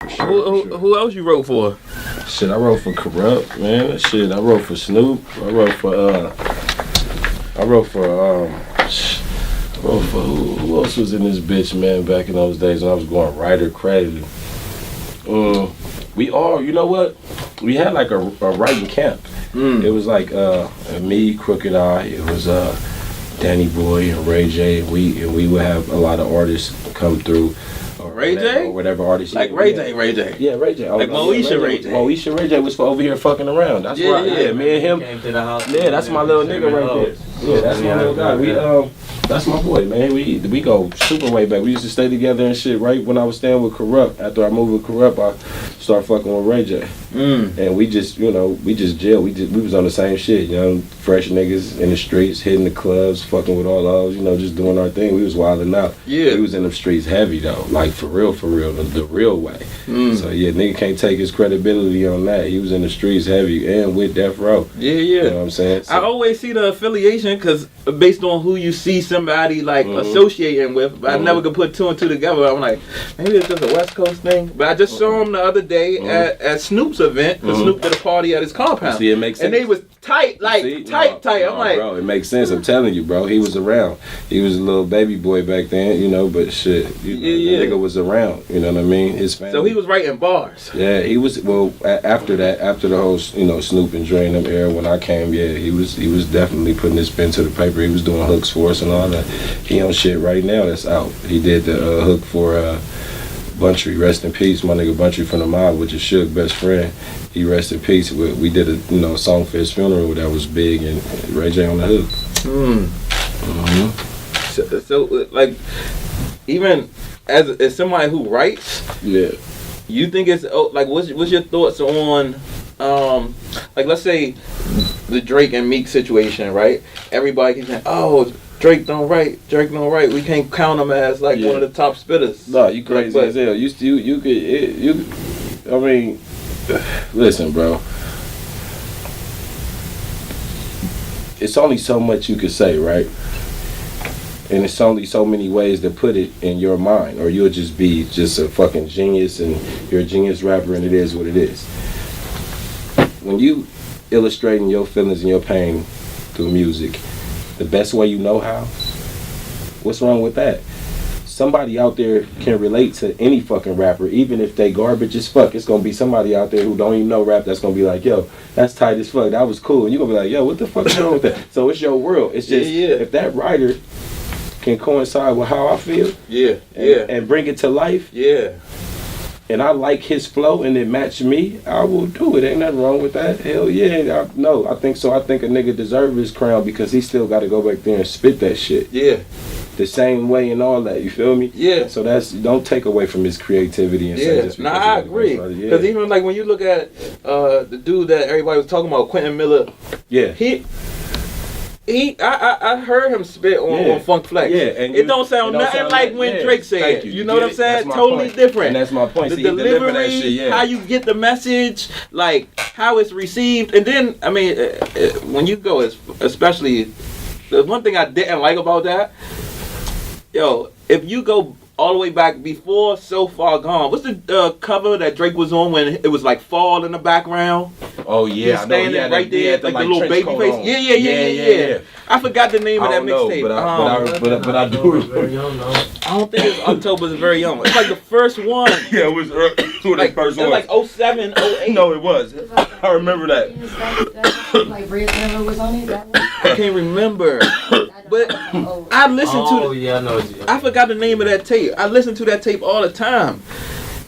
Who else you wrote for? Shit, I wrote for Kurupt, man. Shit, I wrote for Snoop. I wrote for who else was in this bitch, man, back in those days when I was going writer credited. We all, you know what? We had like a writing camp. It was like me, Crooked Eye, it was Danny Boy and Ray J, and we would have a lot of artists come through. Ray J? Or whatever artist. Like Ray J. Yeah, Ray J. Like Moesha Ray J. Moesha Ray J was for over here fucking around. That's Yeah, right. Yeah, me and him. Came to the house. Yeah, that's my little nigga right there. Yeah, that's my little guy. That's my boy, man. We go super way back. We used to stay together and shit. Right when I was staying with Kurupt, after I moved with Kurupt, I started fucking with Ray J. And we just, we just jail. We was on the same shit, fresh niggas in the streets, hitting the clubs, fucking with all those, just doing our thing. We was wilding out. Yeah. We was in the streets heavy though, like for real, the real way. So yeah, nigga can't take his credibility on that. He was in the streets heavy and with Death Row. Yeah. You know what I'm saying? So, I always see the affiliation because based on who you see somebody like associating with, but I never could put two and two together. I'm like, maybe it's just a West Coast thing. But I just saw him the other day at Snoop's event. Cause Snoop did a party at his compound. See, it makes sense. And they was tight, tight. I'm like, bro, it makes sense. I'm telling you, bro. He was around. He was a little baby boy back then, but shit, the nigga was around. You know what I mean? His family. So he was writing bars. Yeah, he was. Well, after that, after the whole, Snoop and Dre and them era, when I came, he was definitely putting his pen to the paper. He was doing hooks for us and all that. He on shit right now that's out. He did the hook for Buntry, rest in peace, my nigga Buntry from the mob, which is Suge's best friend. He rest in peace. We did a song for his funeral that was big, and Ray J on the hook. So like, even as somebody who writes, you think it's like what's your thoughts on like, let's say the Drake and Meek situation, right? Everybody keeps saying, oh, Drake don't write. We can't count him as like one of the top spitters. No, you crazy as hell. You could. I mean, listen, bro. It's only so much you could say, right? And it's only so many ways to put it in your mind, or you'll just be a fucking genius, and you're a genius rapper, and it is what it is. When you illustrating your feelings and your pain through music, the best way you know how, what's wrong with that? Somebody out there can relate to any fucking rapper, even if they garbage as fuck. It's gonna be somebody out there who don't even know rap that's gonna be like, yo, that's tight as fuck, that was cool. And you're gonna be like, yo, what the fuck is wrong with that? So it's your world. It's just, if that writer can coincide with how I feel, and bring it to life, and I like his flow and it match me, I will do it. Ain't nothing wrong with that. Hell yeah. No, I think so. I think a nigga deserve his crown because he still got to go back there and spit that shit. Yeah. The same way and all that. You feel me? Yeah. So don't take away from his creativity and say just because I agree. Because even like when you look at the dude that everybody was talking about, Quentin Miller. Yeah. I heard him spit on Funk Flex. Yeah, and it don't sound nothing like when Drake said. You know what I'm saying? Totally different. And that's my point. The delivery, that shit, how you get the message, like how it's received, and then I mean, when you go, especially the one thing I didn't like about that, if you go all the way back before So Far Gone, what's the cover that Drake was on when it was like fall in the background? Oh yeah, he's standing right there, like the little baby face. Yeah. I forgot the name of that mixtape. But I do remember. I don't think it's October. It's very young. It's like the first one. Yeah, it was the first one. It was like 07, 08. No, it was. I remember that. Like Red River was on it. That one? I can't remember. But I listened to. I know. I forgot the name of that tape. I listened to that tape all the time.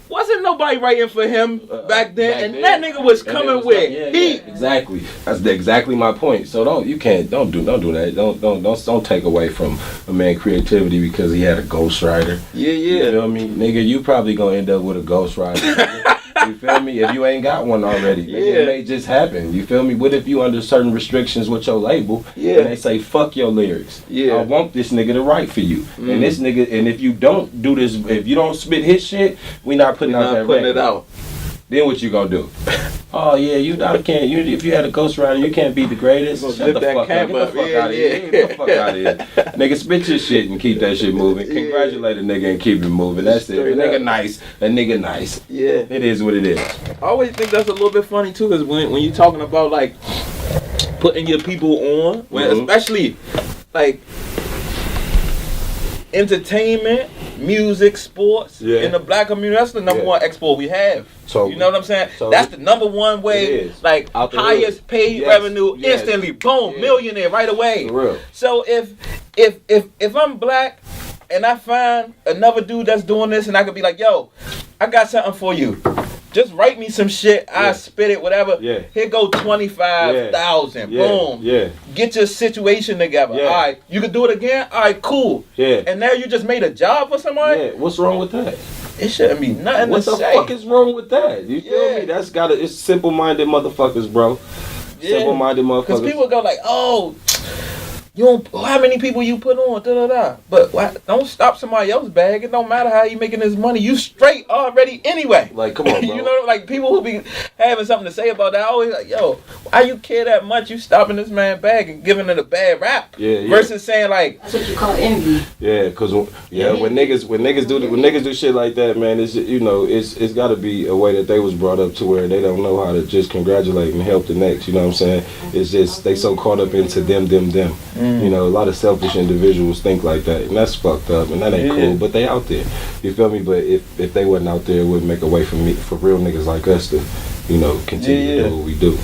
Wasn't nobody writing for him back then, and that nigga was coming with heat. Exactly. That's exactly my point. So don't do that. Don't take away from a man's creativity because he had a ghostwriter. Yeah. You know what I mean, nigga? You probably gonna end up with a ghostwriter. You feel me? If you ain't got one already, it may just happen. You feel me? What if you under certain restrictions with your label, and they say fuck your lyrics? I want this nigga to write for you, and this nigga, and if you don't do this, if you don't spit his shit, we not putting out that record. It out. Then what you gonna do? Oh yeah, I can't. If you had a ghostwriter, you can't be the greatest. Shut the fuck up. Get the fuck out of here. Get the fuck out of here. Nigga, spit your shit and keep that shit moving. Congratulate a nigga and keep it moving. That's it. A nigga nice. Yeah. It is what it is. I always think that's a little bit funny too, because when you're talking about like putting your people on, especially like entertainment, music, sports in the black community, that's the number one export we have. So, you know what I'm saying? So that's the number one way, like highest paid revenue instantly, boom, millionaire right away. For real. So if I'm black and I find another dude that's doing this, and I could be like, yo, I got something for you. Just write me some shit. I spit it, whatever. Yeah. Here go 25,000. Boom. Yeah. Get your situation together. Yeah. All right. You can do it again. All right. Cool. Yeah. And now you just made a job for somebody. Yeah. What's wrong with that? It shouldn't be nothing to say. What the fuck is wrong with that? You feel me? It's simple-minded motherfuckers, bro. Yeah. Simple-minded motherfuckers. Because people go like, oh, you don't, how many people you put on, da-da-da. But don't stop somebody else's bag. It don't matter how you making this money. You straight already anyway. Like, come on, bro. You know, like, people who be having something to say about that, I always like, yo, why you care that much? You stopping this man's bag and giving it a bad rap. Yeah. Versus saying, like... That's what you call envy. Yeah, because, when niggas do shit like that, man, it's, you know, it's got to be a way that they was brought up to where they don't know how to just congratulate and help the next, you know what I'm saying? It's just, they so caught up into them. You know, a lot of selfish individuals think like that, and that's fucked up, and that ain't cool. But they out there, you feel me? But if they wasn't out there, it wouldn't make a way for real niggas like us to, you know, continue to do what we do.